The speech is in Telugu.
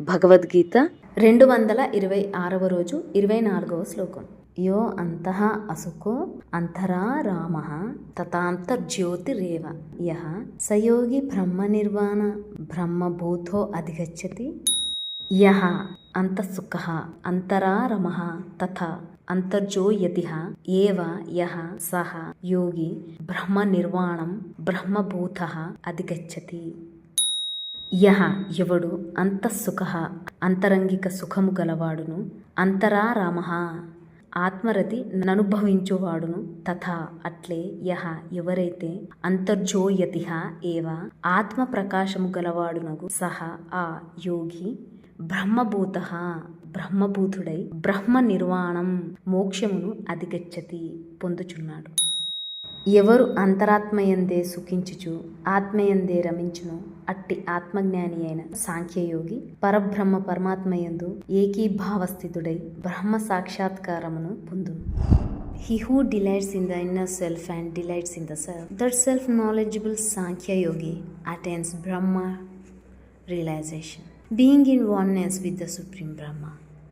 భగవద్గీత 226వ రోజు 24వ శ్లోకం. యో అంతః అసుఖో అంతరా రామః తథాంతర్జ్యోతిరేవ యః సయోగి బ్రహ్మనిర్వాణ బ్రహ్మభూతో అధిగచ్చతి. యః అంతఃసుఖః అంతరా రమః తథా అంతర్జోయతిః ఏవ యః సః యోగి బ్రహ్మనిర్వాణం బ్రహ్మభూతః అధిగచ్చతి. యః ఎవడు అంతఃసుఖః అంతరంగిక సుఖము గలవాడును, అంతరా రామః ఆత్మరతి ననుభవించువాడును, తథా అట్లే యః ఎవరైతే అంతర్జోయతిః ఏవ ఆత్మ ప్రకాశము గలవాడునగు సహ ఆ యోగి బ్రహ్మభూతః బ్రహ్మభూతుడై బ్రహ్మ నిర్వాణం మోక్షమును అధిగచ్చతి పొందుచున్నాడు. ఎవరు అంతరాత్మయందే సుఖించుచు ఆత్మయందే రమించును అట్టి ఆత్మజ్ఞాని అయిన సాంఖ్యయోగి పరబ్రహ్మ పరమాత్మయందు ఏకీభావస్థితుడై బ్రహ్మ సాక్షాత్కారమును పొందును. He who delights in the inner self and delights in the self, that self-knowledgeable Sankhya Yogi attains Brahma realization, being in oneness with the Supreme Brahma.